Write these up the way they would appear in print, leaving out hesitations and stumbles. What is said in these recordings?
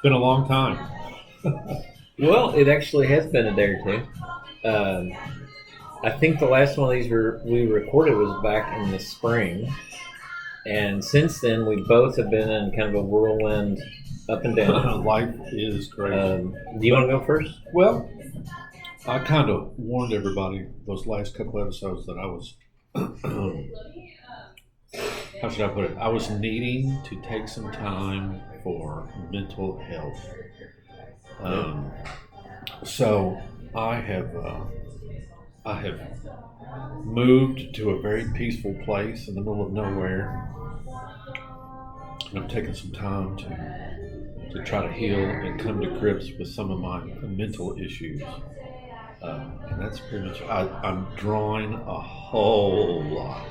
been a long time. Well, it actually has been a day or two. I think the last one of these we recorded was back in the spring, and since then we both have been in kind of a whirlwind up and down. Life is crazy. Do you want to go first? Well, I kind of warned everybody those last couple episodes that I was, how should I put it? I was needing to take some time for mental health. So I have moved to a very peaceful place in the middle of nowhere, and I'm taking some time to try to heal and come to grips with some of my mental issues. And that's pretty much, I'm drawing a whole lot,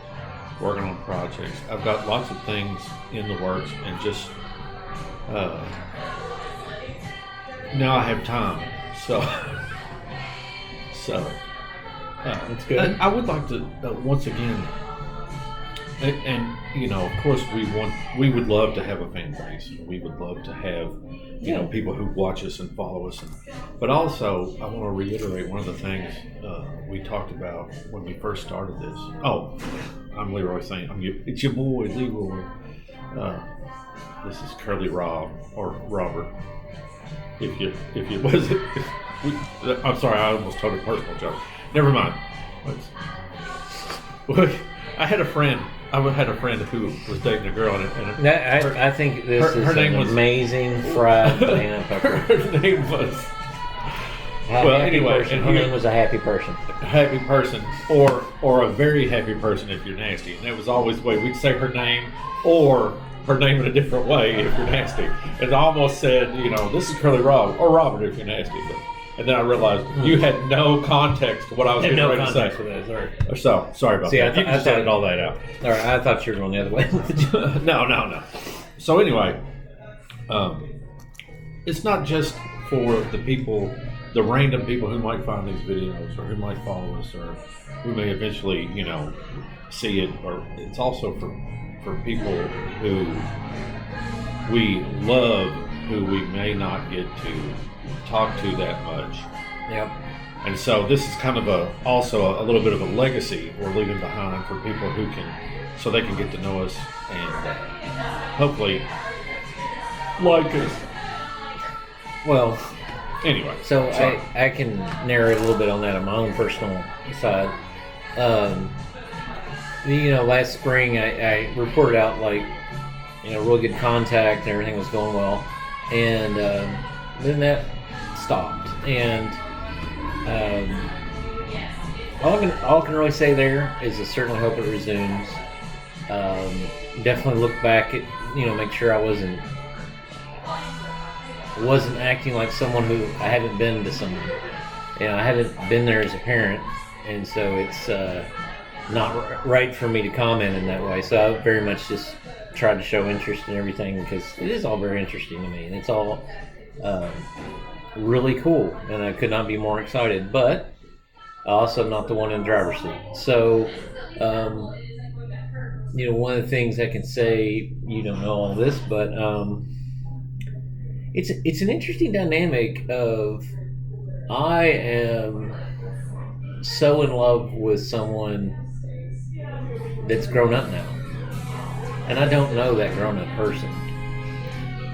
working on projects. I've got lots of things in the works, and just now I have time. So That's good. I would like to once again, and you know, of course, we would love to have a fan base. We would love to have people who watch us and follow us. But also, I want to reiterate one of the things we talked about when we first started this. Oh, I'm Leroy Saint. It's your boy Leroy. This is Curly Rob or Robert. If you was it. I'm sorry, I almost told a personal joke. Never mind. I had a friend who was dating a girl, and I think this is an amazing fried banana pepper. Her name was. Her name was a happy person. A happy person, or a very happy person if you're nasty. And that was always the way we'd say her name, or her name in a different way if you're nasty. And I almost said, this is Curly Rob, or Robert if you're nasty. And then I realized you had no context to what I was getting ready to say. For that, sorry. So, sorry about that. You just edited all that out. All right, I thought you were going the other way. No. So anyway, it's not just for the random people who might find these videos, or who might follow us, or who may eventually, see it. Or it's also for people who we love, who we may not get to talk to that much. Yep. And so this is kind of also a little bit of a legacy we're leaving behind for people so they can get to know us and hopefully like us. Well, anyway. So I can narrate a little bit on that on my own personal side. Last spring I reported out real good contact and everything was going well, and then that stopped, and all I can really say there is I certainly hope it resumes. Definitely look back at make sure I wasn't acting like someone who I haven't been to someone. I haven't been there as a parent, and so it's not right for me to comment in that way. So I very much just tried to show interest in everything, because it is all very interesting to me, and it's all really cool, and I could not be more excited. But also not the one in the driver's seat. So, one of the things I can say, you don't know all this, but it's an interesting dynamic of I am so in love with someone that's grown up now, and I don't know that grown up person,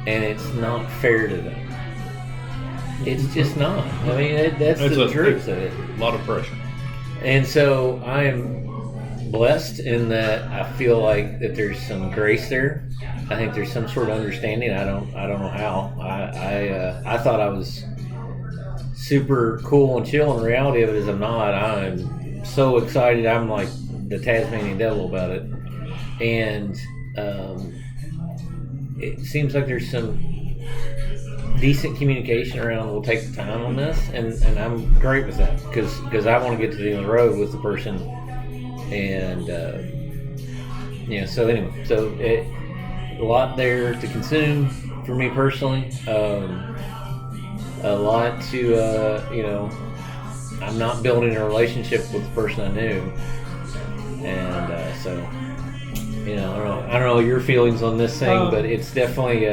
and it's not fair to them. It's just not. I mean, that's the truth of it. A lot of pressure. And so I am blessed in that I feel like that there's some grace there. I think there's some sort of understanding. I don't know how. I thought I was super cool and chill. And the reality of it is I'm not. I'm so excited. I'm like the Tasmanian devil about it. And it seems like there's some decent communication around. We'll take the time on this, and I'm great with that, because I want to get to the end of the road with the person, and so anyway, a lot there to consume for me personally, a lot to I'm not building a relationship with the person I knew, and so I don't know your feelings on this thing, but it's definitely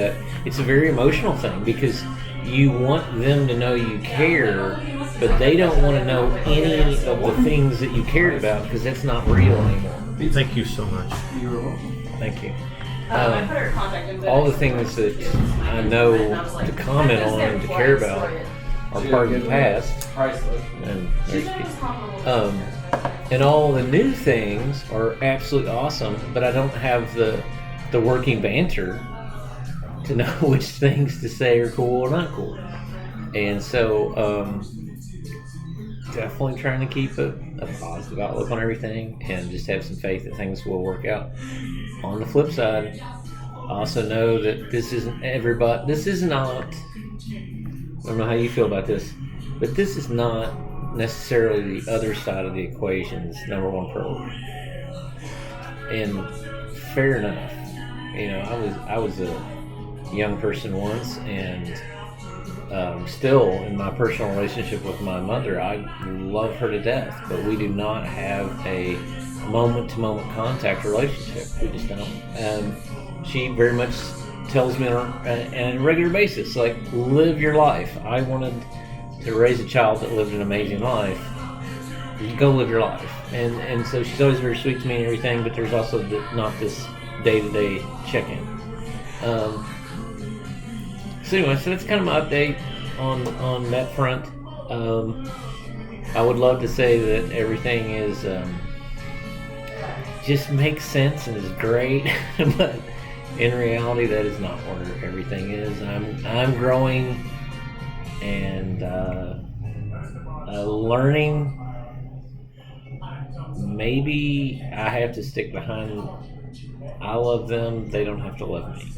it's a very emotional thing because you want them to know you care, but they don't want to know any of the things that you cared about because that's not real anymore. Thank you so much. You're welcome. Thank you. All the things that I know to comment on and to care about are part of the past, and and all the new things are absolutely awesome. But I don't have the working banter to know which things to say are cool or not cool, and so definitely trying to keep a positive outlook on everything and just have some faith that things will work out. On the flip side, I also know that this isn't everybody. This is not. I don't know how you feel about this, but this is not necessarily the other side of the equation's number one priority. And fair enough. I was a young person once, and still in my personal relationship with my mother, I love her to death, but we do not have a moment-to-moment contact relationship. We just don't. She very much tells me on a regular basis, like, live your life. I wanted to raise a child that lived an amazing life. You go live your life. And so she's always very sweet to me and everything, but there's also not this day-to-day check-in. So anyway, so that's kind of my update on that front. I would love to say that everything is just makes sense and is great, but in reality, that is not where everything is. I'm growing and learning. Maybe I have to stick behind. I love them; they don't have to love me,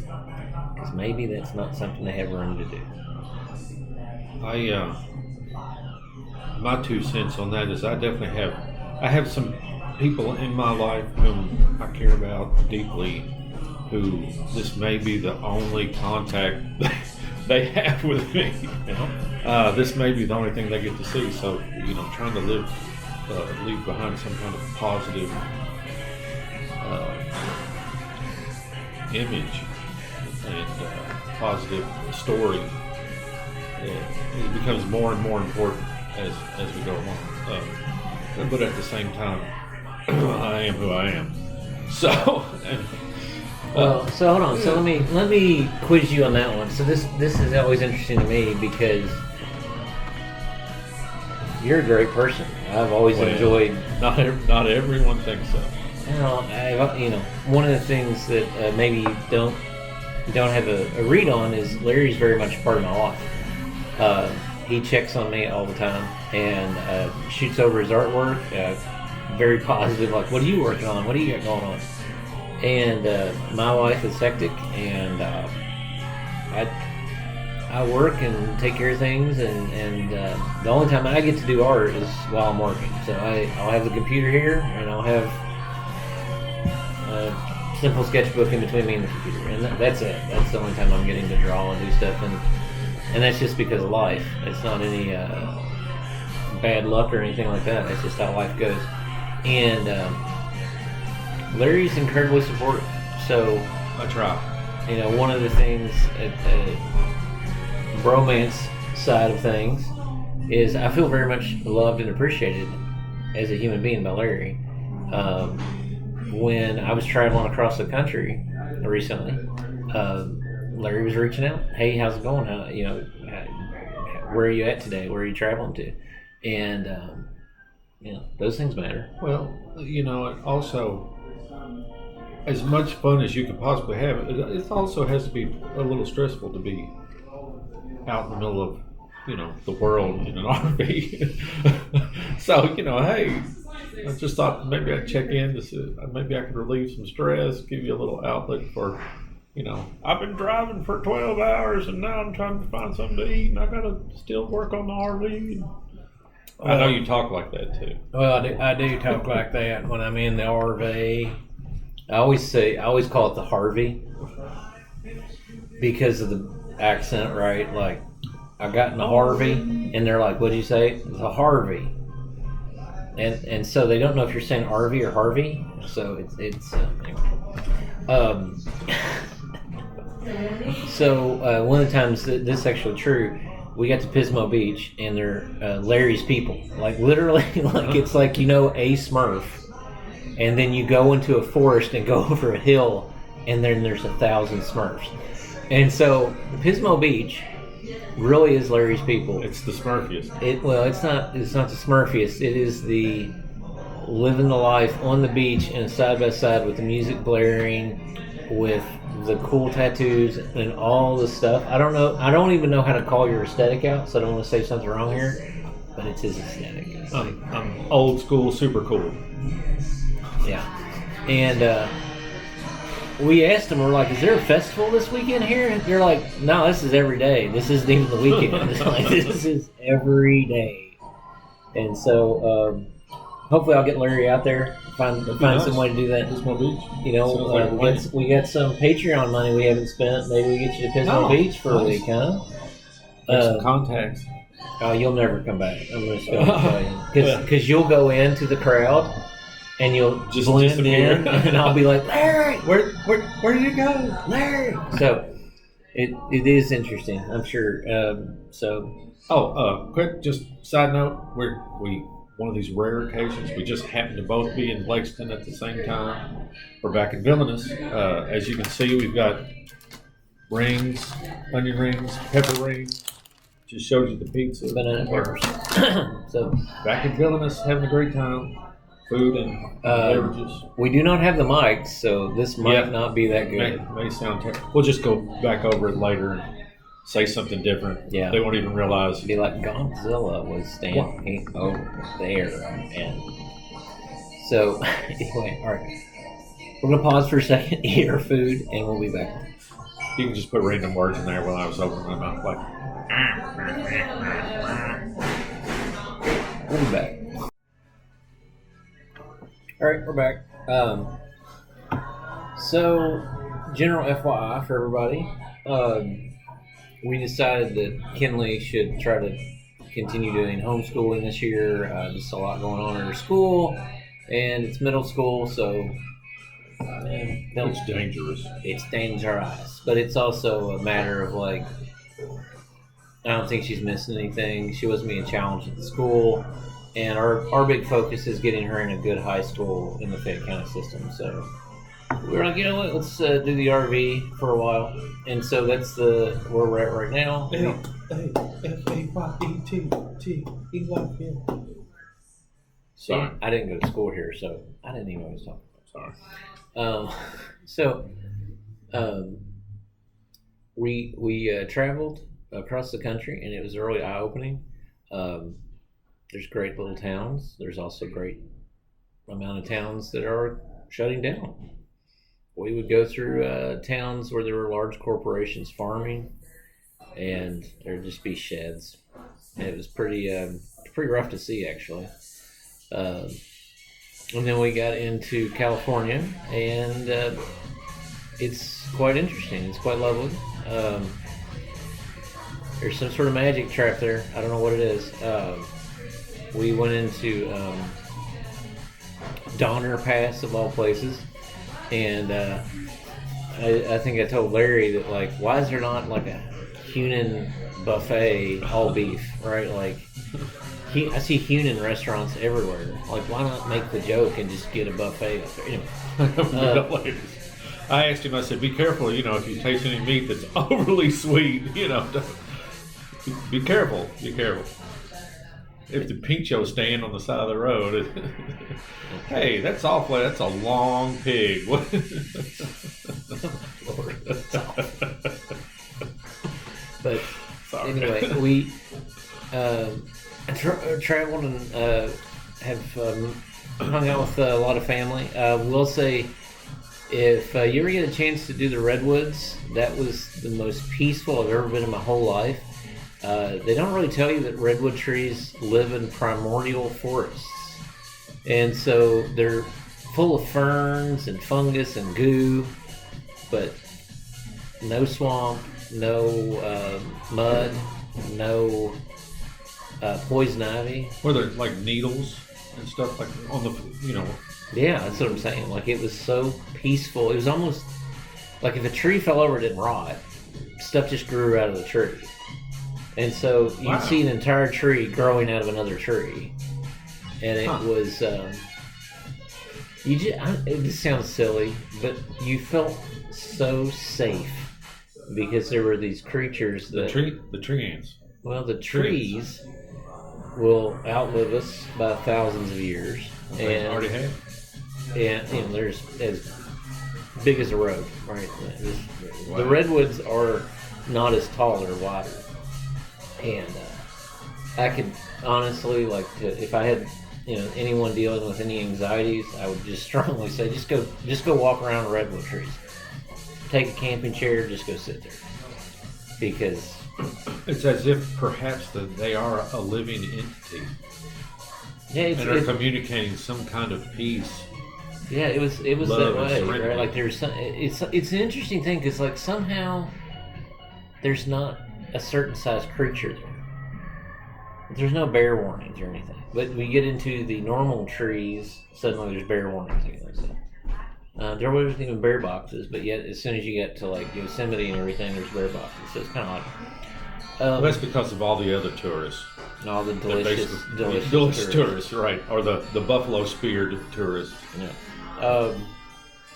because maybe that's not something they have room to do. My 2 cents on that is I definitely have some people in my life whom I care about deeply, who this may be the only contact they have with me. This may be the only thing they get to see. So, trying to leave behind some kind of positive image and positive story, it becomes more and more important as we go along. But at the same time, I am who I am. So, so hold on. So let me quiz you on that one. So this is always interesting to me because you're a great person. I've always enjoyed. Not everyone thinks so. One of the things that maybe you don't have a read on is Larry's very much a part of my life. He checks on me all the time and shoots over his artwork. Very positive, like, what are you working on? What do you got going on? And my wife is hectic, and I work and take care of things, and the only time I get to do art is while I'm working. So I'll have the computer here, and I'll have a simple sketchbook in between me and the computer, and that's it. That's the only time I'm getting to draw and do stuff, and that's just because of life. It's not any bad luck or anything like that. It's just how life goes. And Larry's incredibly supportive. So I try. One of the things at the bromance side of things is I feel very much loved and appreciated as a human being by Larry. When I was traveling across the country recently, Larry was reaching out. Hey, how's it going? Where are you at today? Where are you traveling to? And those things matter. Well, it also, as much fun as you can possibly have, it also has to be a little stressful to be out in the middle of, the world in an RV. So, hey, I just thought maybe I'd check in to see, maybe I could relieve some stress, give you a little outlet for, I've been driving for 12 hours and now I'm trying to find something to eat and I got to still work on the RV. I know you talk like that too. Well, I do talk like that when I'm in the RV. I always call it the Harvey because of the accent, right? Like, I got in the Harvey, and they're like, "What'd you say?" The Harvey. and so they don't know if you're saying Harvey or Harvey. So it's anyway. So one of the times this is actually true, we got to Pismo Beach and they're Larry's people, like literally, like it's like a Smurf, and then you go into a forest and go over a hill, and then there's 1,000 Smurfs, and so Pismo Beach really is Larry's people. It's the Smurfiest. It's not the Smurfiest. It is the living the life on the beach and side by side with the music blaring, with the cool tattoos and all the stuff. I don't know. I don't even know how to call your aesthetic out, so I don't want to say something wrong here. But it's his aesthetic. I'm old school, super cool. Yeah, and we asked them. We're like, "Is there a festival this weekend here?" And they're like, "No, this is every day. This isn't even the weekend. It's like this is every day." And so, hopefully, I'll get Larry out there. Find some way to do that. Pismo Beach. We got some Patreon money we haven't spent. Maybe we get you to Pismo Beach for a week, huh? Some contacts. Oh, you'll never come back. I'm going to because you'll go into the crowd and you'll just blend in, and I'll be like, Larry, where did you go, Larry? So it is interesting, I'm sure. Quick, just side note, we one of these rare occasions, we just happened to both be in Lexington at the same time. We're back in Villainous. As you can see, we've got rings, onion rings, pepper rings. Just showed you the pizza. Banana peppers. So back in Villainous, having a great time. Food and beverages. We do not have the mics, so this might not be that good. May sound terrible. We'll just go back over it later and say something different. Yeah. They won't even realize. It'd be like Godzilla was standing over there. And so, anyway, all right. We're going to pause for a second, eat our food, and we'll be back. You can just put random words in there while I was opening my mouth. Like, we'll be back. All right, we're back. So, general FYI for everybody, we decided that Kinley should try to continue doing homeschooling this year. Just a lot going on in her school, and it's middle school, so it's dangerous. It's dangerous, but it's also a matter of like, I don't think she's missing anything. She wasn't being challenged at the school. And our big focus is getting her in a good high school in the Fayette County system. So we're like, what? Let's do the RV for a while. And so that's where we're at right now. Sorry, I didn't go to school here, so I didn't even know what I was talking about. Sorry. We traveled across the country, and it was really eye-opening. There's great little towns. There's also great amount of towns that are shutting down. We would go through towns where there were large corporations farming, and there'd just be sheds. And it was pretty rough to see, actually. And then we got into California, and it's quite interesting. It's quite lovely. There's some sort of magic trap there. I don't know what it is. We went into Donner Pass, of all places, and I think I told Larry that, like, why is there not like a Hunan buffet, all beef, right? Like, I see Hunan restaurants everywhere. Like, why not make the joke and just get a buffet up there? Anyway, I asked him, I said, be careful, if you taste any meat that's overly sweet, be careful, If the pincho stand on the side of the road, hey, that's awful. That's a long pig. But anyway, we traveled and have hung out with a lot of family. We'll say, if you ever get a chance to do the Redwoods, that was the most peaceful I've ever been in my whole life. They don't really tell you that redwood trees live in primordial forests. And so they're full of ferns and fungus and goo, but no swamp, no mud, no poison ivy. Were there like needles and stuff like on the, Yeah, that's what I'm saying. Like, it was so peaceful. It was almost like if a tree fell over, it didn't rot. Stuff just grew out of the tree. And so you'd see an entire tree growing out of another tree. And it was, it just sounds silly, but you felt so safe because there were these creatures that... The tree ants. Well, the trees will outlive us by thousands of years. They already have. And there's as big as a road, right? The redwoods are not as tall; they're wider. And I could honestly, if I had anyone dealing with any anxieties, I would just strongly say just go walk around redwood trees. Take a camping chair, just go sit there, because it's as if perhaps that they are a living entity. Yeah, and are communicating some kind of peace. Yeah, it was that way, right? Like there's some, it's an interesting thing because like somehow there's not a certain size creature there. There's no bear warnings or anything, but we get into the normal trees, suddenly there's bear warnings again. So, there wasn't even bear boxes, but yet as soon as you get to like Yosemite and everything, there's bear boxes. So it's kind of odd. Well, that's because of all the other tourists. And all the delicious tourists, right? Or the buffalo speared tourists. Yeah.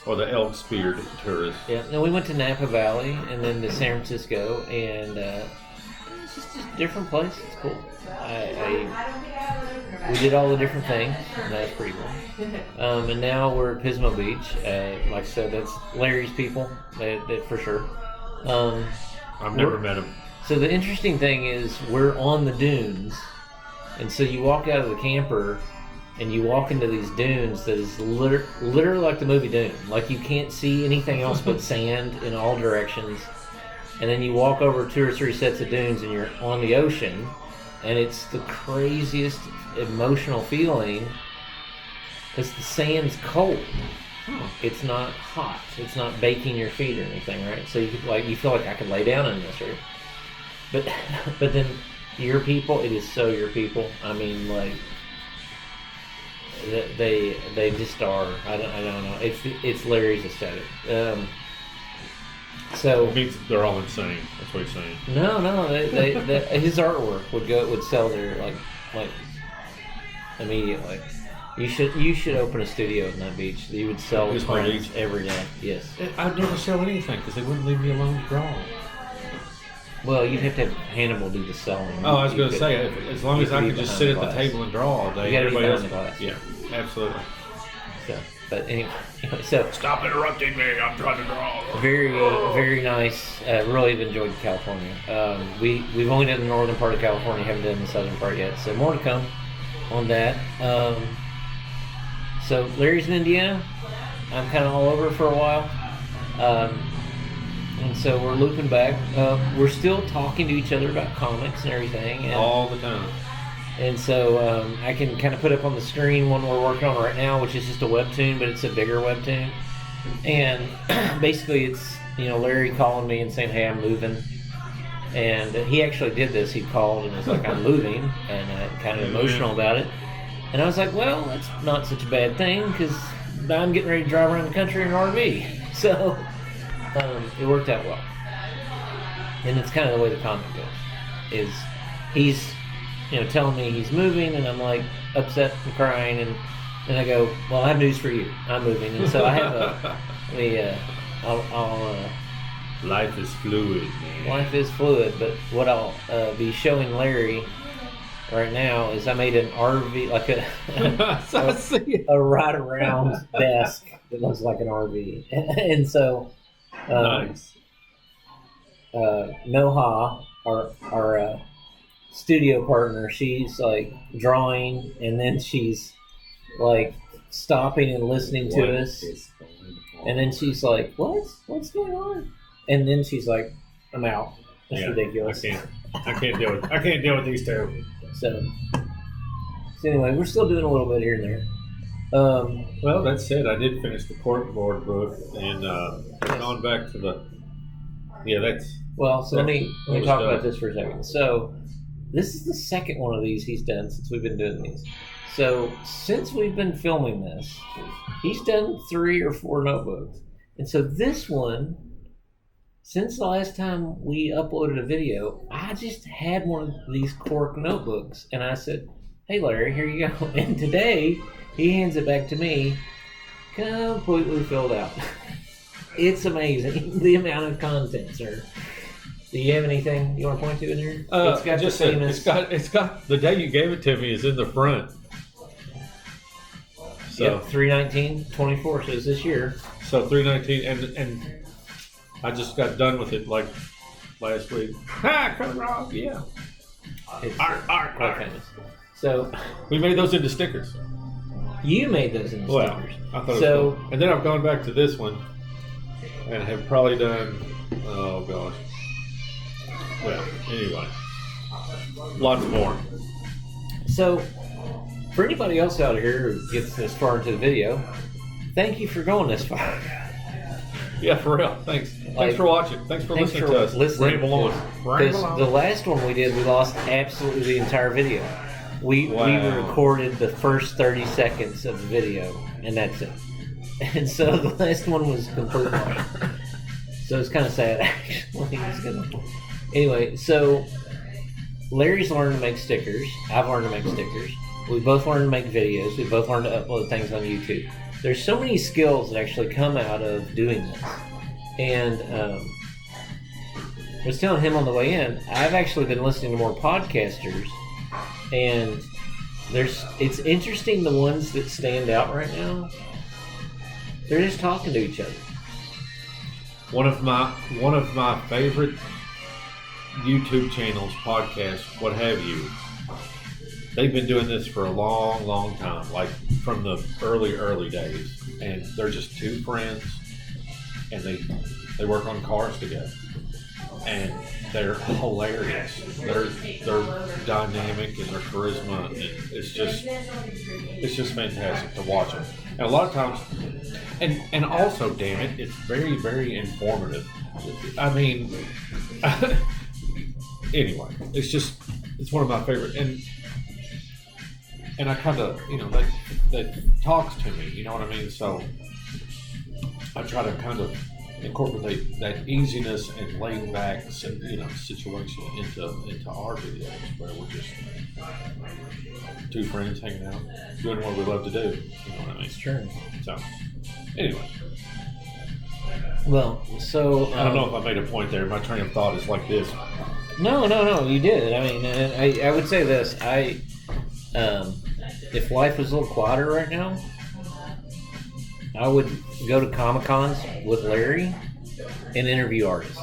Or the elk speared tourists. Yeah. No, we went to Napa Valley and then to San Francisco, and it's just a different place. It's cool. We did all the different things, and that's pretty cool. And now we're at Pismo Beach. Like I said, that's Larry's people, that for sure. I've never met him. So the interesting thing is we're on the dunes, and so you walk out of the camper and you walk into these dunes that is literally like the movie Dune. Like you can't see anything else but sand in all directions. And then you walk over 2 or 3 sets of dunes and you're on the ocean, and it's the craziest emotional feeling because the sand's cold. It's not hot. It's not baking your feet or anything, right? So you feel like I could lay down in this, right? But then your people, it is so your people. I mean, like they just are. I don't know. It's Larry's aesthetic. So it means they're all insane. That's what he's saying. No. They his artwork would sell there like immediately. You should open a studio in that beach. You would sell prints every day. Yes. I'd never sell anything because they wouldn't leave me alone to draw. Well, you'd have to have Hannibal do the selling. Oh, I was going to say, as long as I could just sit at the table and draw all day, everybody else. Yeah, absolutely. So, but anyway, so stop interrupting me. I'm trying to draw. Very, very nice. Really have enjoyed California. We've only done the northern part of California, haven't done the southern part yet. So more to come on that. So Larry's in Indiana. I'm kind of all over for a while. And so we're looping back. We're still talking to each other about comics and everything. And, all the time. And so I can kind of put up on the screen one we're working on right now, which is just a webtoon, but it's a bigger webtoon. And basically it's, Larry calling me and saying, hey, I'm moving. And he actually did this. He called and was like, I'm moving, and kind of emotional about it. And I was like, well, that's not such a bad thing because I'm getting ready to drive around the country in an RV. So it worked out well. And it's kind of the way the comic goes. Is he's, telling me he's moving, and I'm like upset and crying, and then I go, well, I have news for you. I'm moving. And so I have life is fluid, man. Life is fluid, but what I'll be showing Larry right now is I made an RV, like a ride around desk that looks like an RV. And so nice. Noha, our studio partner, she's like drawing, and then she's like stopping and listening to us, and then she's like, what's going on? And then she's like, I'm out. That's ridiculous. I can't deal with these two. So anyway, we're still doing a little bit here and there. Well, that said, I did finish the corkboard book, and gone back to the. Yeah, that's. Well, so let me talk about this for a second. So this is the second one of these he's done since we've been doing these. So since we've been filming this, he's done 3 or 4 notebooks. And so this one, since the last time we uploaded a video, I just had one of these cork notebooks. And I said, hey, Larry, here you go. And today, he hands it back to me, completely filled out. It's amazing, the amount of content, sir. Do you have anything you want to point to in here? It's got just it's got the day you gave it to me is in the front. So yep, 3/19/24 says this year. So 3/19, and I just got done with it like last week. Ha! Come wrong, yeah. It's art. Famous. So we made those into stickers. You made those into stickers. I thought so. Cool. And then I've gone back to this one and have probably done. Oh gosh. Well, anyway, lots more. So, for anybody else out here who gets this far into the video, thank you for going this far. Yeah, for real. Thanks. Thanks for watching. Thanks for listening to us. Ramble on. Because the last one we did, we lost absolutely the entire video. We recorded the first 30 seconds of the video, and that's it. And so the last one was completely lost. So it's kind of sad, actually. Anyway, so Larry's learned to make stickers. I've learned to make stickers. We both learned to make videos. We both learned to upload things on YouTube. There's so many skills that actually come out of doing this. And I was telling him on the way in, I've actually been listening to more podcasters, and it's interesting the ones that stand out right now. They're just talking to each other. One of my favorite YouTube channels, podcasts, what have you, they've been doing this for a long, long time, like from the early days. And they're just two friends, and they work on cars together. And they're hilarious. They're dynamic, and their charisma, and it's just fantastic to watch them. And a lot of times, and also, damn it, it's very, very informative. I mean, anyway, it's one of my favorite, and I kind of, that talks to me, you know what I mean? So I try to kind of incorporate that easiness and laid back, situation into our videos, where we're just two friends hanging out, doing what we love to do. You know what I mean? It's true. So, anyway. Well, so I don't know if I made a point there. My train of thought is like this. No, you did. I mean, I would say this. If life was a little quieter right now, I would go to Comic-Cons with Larry and interview artists.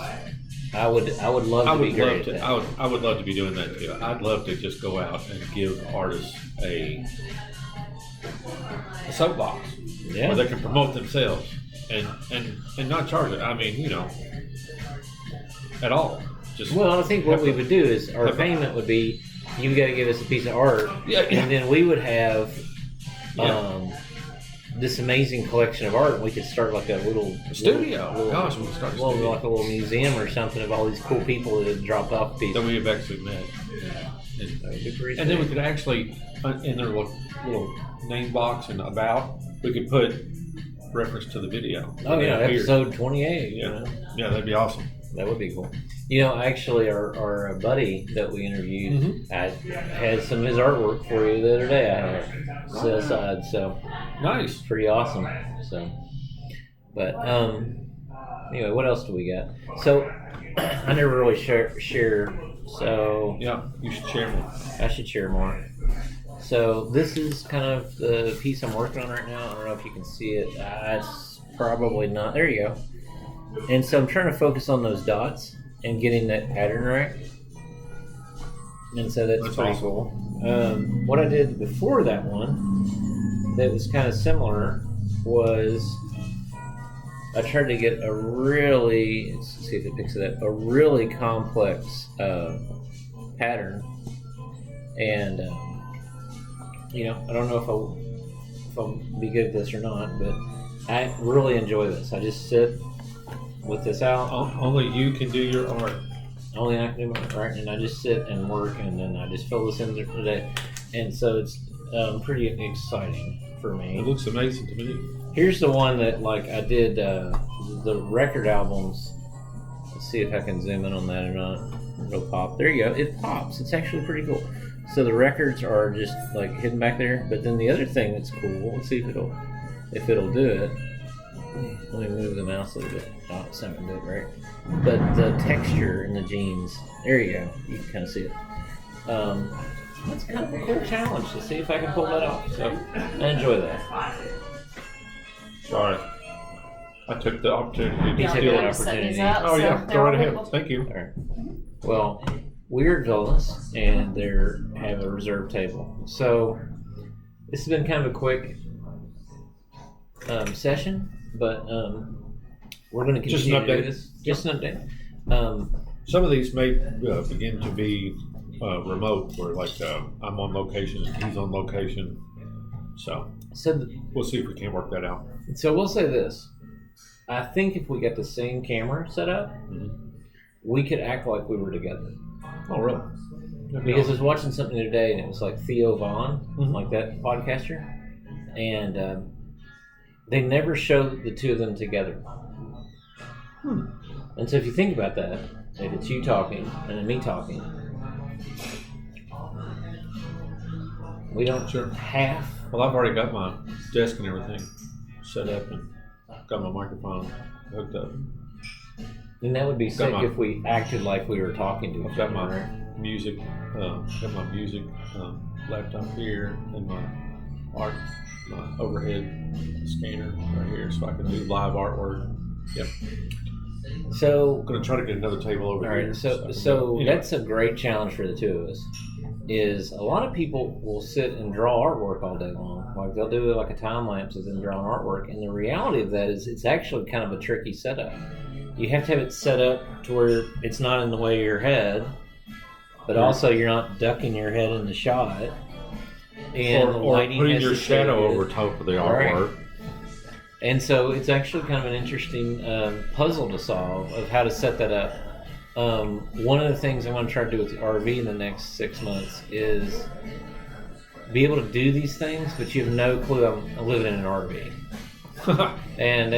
I would love to be great at that. I would love to be doing that too. I'd love to just go out and give artists a soapbox where they can promote themselves and not charge it. I mean, at all. I think what we would do is our payment would be, you've got to give us a piece of art, and then we would have this amazing collection of art, and we could start like a little studio. We could start like a little museum or something of all these cool people that had dropped off pieces. That we have actually met. And then we could actually, in their little name box and about, we could put reference to the video. Oh yeah, episode 28. Yeah, that'd be awesome. That would be cool. Actually, our buddy that we interviewed, I had some of his artwork for you the other day. I had set aside, so nice, pretty awesome. So, but anyway, what else do we got? So, I never really share. So yeah, you should share more. I should share more. So this is kind of the piece I'm working on right now. I don't know if you can see it. It's probably not. There you go. And so I'm trying to focus on those dots and getting that pattern right. And so that's pretty awesome. Cool. What I did before that one that was kind of similar was I tried to get a really, let's see if it picks it up, a really complex pattern. And, I don't know if I'll be good at this or not, but I really enjoy this. I just sit with this out. Only you can do your art. Only I can do my art, and I just sit and work, and then I just fill this in today. And so it's pretty exciting for me. It looks amazing to me. Here's the one that like I did the record albums. Let's see if I can zoom in on that or not. It'll pop. There you go. It pops. It's actually pretty cool. So the records are just like hidden back there. But then the other thing that's cool. Let's see if it'll do it. Let me move the mouse a little bit. Oh, it's not gonna do it right. But the texture in the jeans. There you go. You can kind of see it. That's kind of a cool challenge to see if I can pull that off. So I enjoy that. Sorry. I took the opportunity to You took steal an it. opportunity. Oh, yeah. Go right ahead. Thank you. All right. Well, we're at Villas, and they have a reserve table. So this has been kind of a quick session, but we're going to Just continue an to do update. this. Just an update. Some of these may begin to be remote, where like I'm on location and he's on location. So we'll see if we can work that out. So we'll say this. I think if we got the same camera set up, we could act like we were together. Oh, really? Because I was watching something the other day, and it was like Theo Vaughn, like that podcaster, and they never show the two of them together. And so if you think about that, if it's you talking and then me talking, we don't have... Well, I've already got my desk and everything set up and got my microphone hooked up. And that would be sick if we acted like we were talking to each other. Got my music, laptop here and my overhead scanner right here, so I can do live artwork. Yep. So I'm gonna try to get another table over all right, here. So that's a great challenge for the two of us. Is a lot of people will sit and draw artwork all day long. Like they'll do like a time lapse and then draw an artwork. And the reality of that is it's actually kind of a tricky setup. You have to have it set up to where it's not in the way of your head, but also you're not ducking your head in the shot. And or putting your shadow over top of the artwork. Right. And so it's actually kind of an interesting puzzle to solve of how to set that up. One of the things I want to try to do with the RV in the next 6 months is be able to do these things, but you have no clue I'm living in an RV. And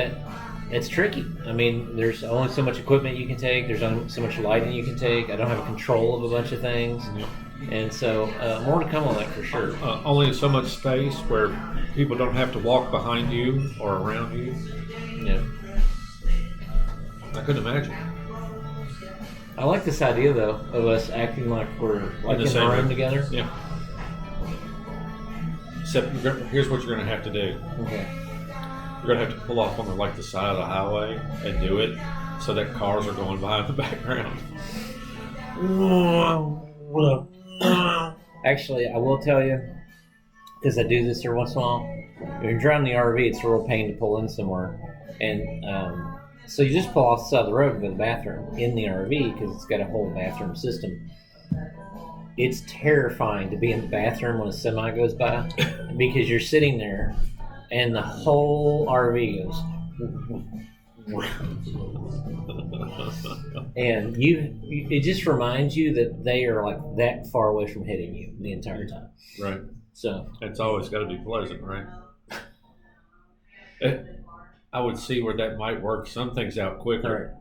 it's tricky. I mean, there's only so much equipment you can take. There's only so much lighting you can take. I don't have control of a bunch of things. Yep. And so more to come on that for sure. Only so much space where people don't have to walk behind you or around you. Yeah. I couldn't imagine. I like this idea, though, of us acting like we're like in same a room room. together. Yeah. Except here's what you're going to have to do. Okay. You're going to have to pull off on the side of the highway and do it so that cars are going by in the background. Actually, I will tell you, because I do this every once in a while, when you're driving the RV, it's a real pain to pull in somewhere. And so you just pull off the side of the road and go to the bathroom in the RV because it's got a whole bathroom system. It's terrifying to be in the bathroom when a semi goes by because you're sitting there and the whole RV goes. And it just reminds you that they are like that far away from hitting you the entire time. Right. So it's always got to be pleasant, right? I would see where that might work some things out quicker. Right.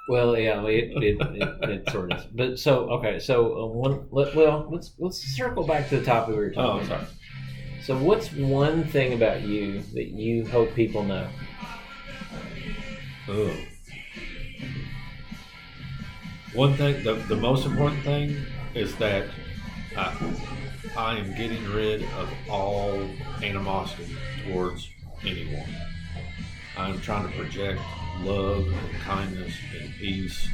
Well, yeah, it sort of is. But so okay, so let's circle back to the topic we were talking about. Sorry. So what's one thing about you that you hope people know? Oh. One thing, the most important thing is that I am getting rid of all animosity towards anyone. I'm trying to project love and kindness and peace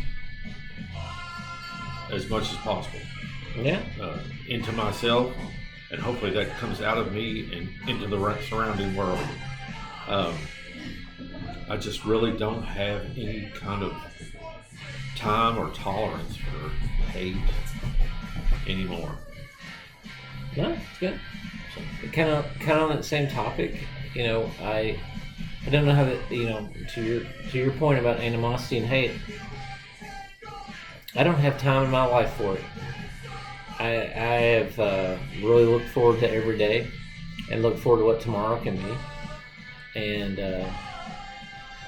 as much as possible. Yeah. Into myself, and hopefully that comes out of me and into the surrounding world. I just really don't have any kind of time or tolerance for hate anymore. No, it's good. Kind of on that same topic, I don't know how that, to your point about animosity and hate. I don't have time in my life for it. I have really looked forward to every day, and look forward to what tomorrow can be. And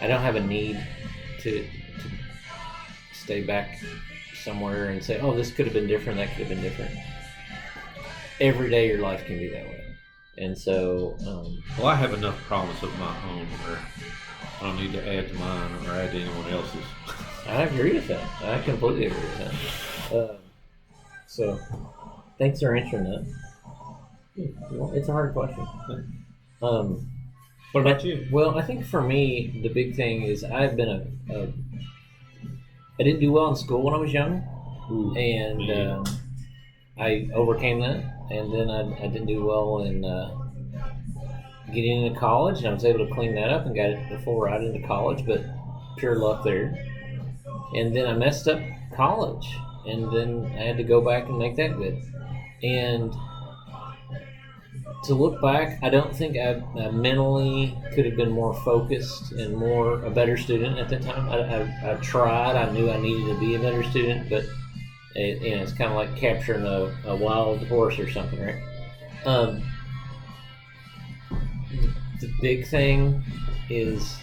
I don't have a need to stay back somewhere and say, "Oh, this could have been different. That could have been different." Every day, your life can be that way, and so. Well, I have enough problems of my own where I don't need to add to mine or add to anyone else's. I agree with that. I completely agree with that. So, thanks for answering that. It's a hard question. What about you? Well, I think for me, the big thing is I didn't do well in school when I was young, and I overcame that. And then I didn't do well in getting into college, and I was able to clean that up and got it the full ride into college, but pure luck there. And then I messed up college, and then I had to go back and make that good. And to look back, I don't think I mentally could have been more focused and a better student at the time. I tried. I knew I needed to be a better student, but it's kind of like capturing a wild horse or something, right? The big thing is,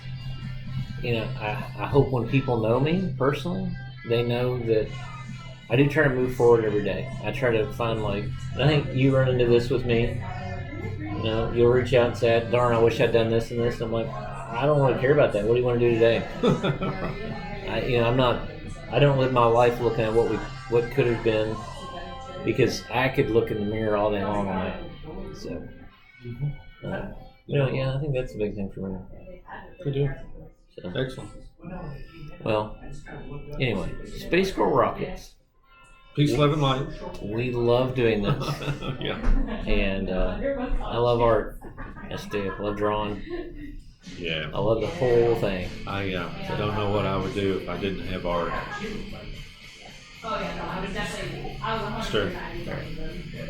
I hope when people know me personally, they know that I do try to move forward every day. I try to find and I think you run into this with me. You'll reach out and say, "Darn, I wish I'd done this and this." And I'm like, I don't really care about that. What do you want to do today? I don't live my life looking at what could have been, because I could look in the mirror all day long on that. So, I think that's a big thing for me. Good deal. So, Excellent. Well, anyway, Space Girl Rockets. Peace, love, and light. We love doing this. Yeah. And I love art. I love drawing. Yeah. I love the whole thing. I don't know what I would do if I didn't have art. Sure.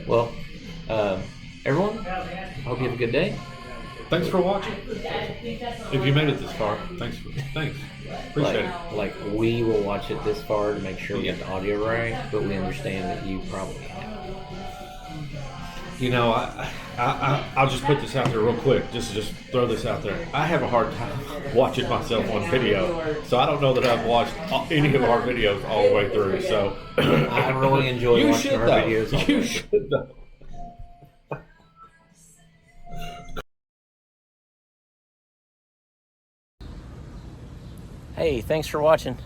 Well, everyone, I hope you have a good day. Thanks for watching. If you made it this far, thanks. Appreciate it. Like we will watch it this far to make sure we get the audio right, but we understand that you probably have. I'll just put this out there real quick. Just throw this out there. I have a hard time watching myself on video, so I don't know that I've watched any of our videos all the way through. So I really enjoy watching our videos. You should though. Hey, thanks for watching.